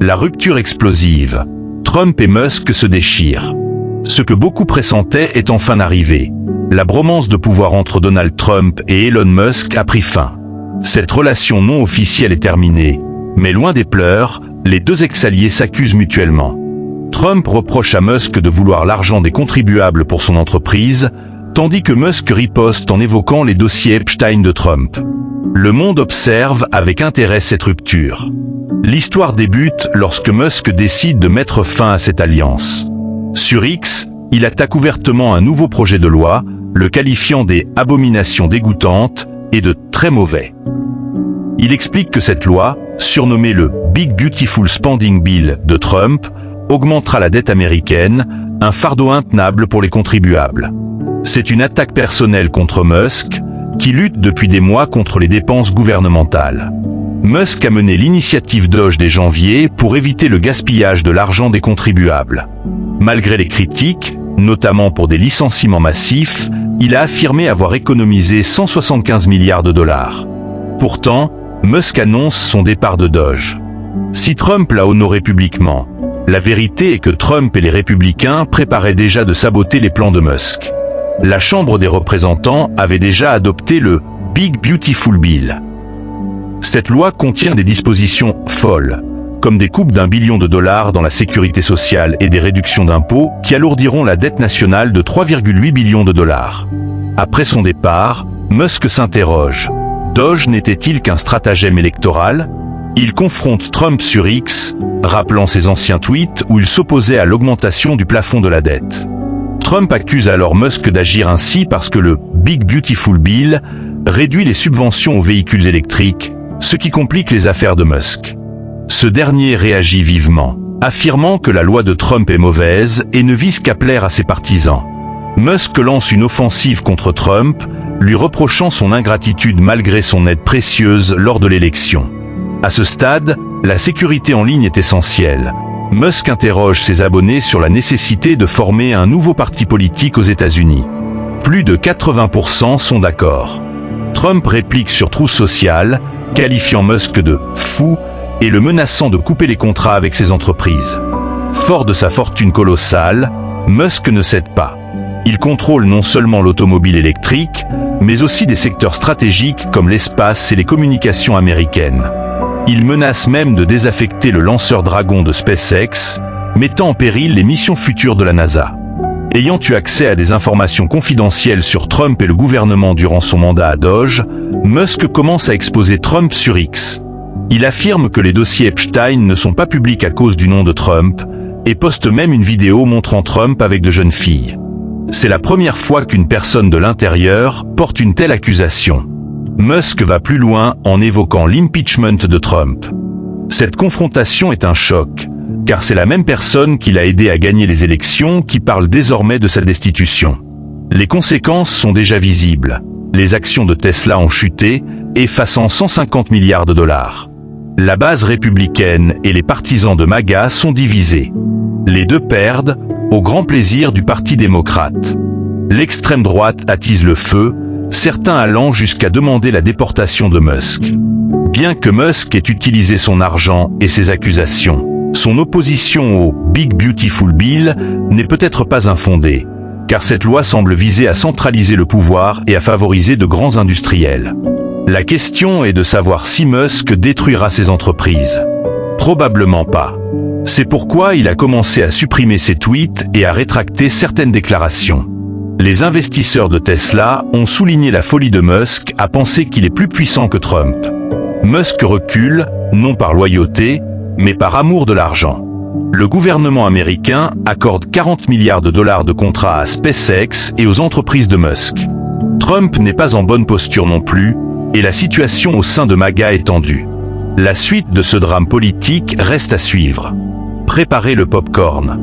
La rupture explosive. Trump et Musk se déchirent. Ce que beaucoup pressentaient est enfin arrivé. La bromance de pouvoir entre Donald Trump et Elon Musk a pris fin. Cette relation non officielle est terminée, mais loin des pleurs, les deux ex-alliés s'accusent mutuellement. Trump reproche à Musk de vouloir l'argent des contribuables pour son entreprise, tandis que Musk riposte en évoquant les dossiers Epstein de Trump. Le monde observe avec intérêt cette rupture. L'histoire débute lorsque Musk décide de mettre fin à cette alliance. Sur X, il attaque ouvertement un nouveau projet de loi, le qualifiant des « abominations dégoûtantes » et de « très mauvais ». Il explique que cette loi, surnommée le « Big Beautiful Spending Bill » de Trump, augmentera la dette américaine, un fardeau intenable pour les contribuables. C'est une attaque personnelle contre Musk, qui lutte depuis des mois contre les dépenses gouvernementales. Musk a mené l'initiative Doge dès janvier pour éviter le gaspillage de l'argent des contribuables. Malgré les critiques, notamment pour des licenciements massifs, il a affirmé avoir économisé 175 milliards de dollars. Pourtant, Musk annonce son départ de Doge. Si Trump l'a honoré publiquement, la vérité est que Trump et les républicains préparaient déjà de saboter les plans de Musk. La Chambre des représentants avait déjà adopté le « Big Beautiful Bill ». Cette loi contient des dispositions folles, comme des coupes d'1 billion de dollars dans la sécurité sociale et des réductions d'impôts qui alourdiront la dette nationale de 3,8 billions de dollars. Après son départ, Musk s'interroge. Doge n'était-il qu'un stratagème électoral ? Il confronte Trump sur X, rappelant ses anciens tweets où il s'opposait à l'augmentation du plafond de la dette. Trump accuse alors Musk d'agir ainsi parce que le « Big Beautiful Bill » réduit les subventions aux véhicules électriques, ce qui complique les affaires de Musk. Ce dernier réagit vivement, affirmant que la loi de Trump est mauvaise et ne vise qu'à plaire à ses partisans. Musk lance une offensive contre Trump, lui reprochant son ingratitude malgré son aide précieuse lors de l'élection. À ce stade, la sécurité en ligne est essentielle. Musk interroge ses abonnés sur la nécessité de former un nouveau parti politique aux États-Unis. Plus de 80% sont d'accord. Trump réplique sur Truth Social, qualifiant Musk de « fou » et le menaçant de couper les contrats avec ses entreprises. Fort de sa fortune colossale, Musk ne cède pas. Il contrôle non seulement l'automobile électrique, mais aussi des secteurs stratégiques comme l'espace et les communications américaines. Il menace même de désaffecter le lanceur Dragon de SpaceX, mettant en péril les missions futures de la NASA. Ayant eu accès à des informations confidentielles sur Trump et le gouvernement durant son mandat à Doge, Musk commence à exposer Trump sur X. Il affirme que les dossiers Epstein ne sont pas publics à cause du nom de Trump, et poste même une vidéo montrant Trump avec de jeunes filles. C'est la première fois qu'une personne de l'intérieur porte une telle accusation. Musk va plus loin en évoquant l'impeachment de Trump. Cette confrontation est un choc, car c'est la même personne qui l'a aidé à gagner les élections qui parle désormais de sa destitution. Les conséquences sont déjà visibles. Les actions de Tesla ont chuté, effaçant 150 milliards de dollars. La base républicaine et les partisans de MAGA sont divisés. Les deux perdent, au grand plaisir du Parti démocrate. L'extrême droite attise le feu, certains allant jusqu'à demander la déportation de Musk. Bien que Musk ait utilisé son argent et ses accusations, son opposition au « Big Beautiful Bill » n'est peut-être pas infondée, car cette loi semble viser à centraliser le pouvoir et à favoriser de grands industriels. La question est de savoir si Musk détruira ses entreprises. Probablement pas. C'est pourquoi il a commencé à supprimer ses tweets et à rétracter certaines déclarations. Les investisseurs de Tesla ont souligné la folie de Musk à penser qu'il est plus puissant que Trump. Musk recule, non par loyauté, mais par amour de l'argent. Le gouvernement américain accorde 40 milliards de dollars de contrats à SpaceX et aux entreprises de Musk. Trump n'est pas en bonne posture non plus, et la situation au sein de MAGA est tendue. La suite de ce drame politique reste à suivre. Préparez le popcorn.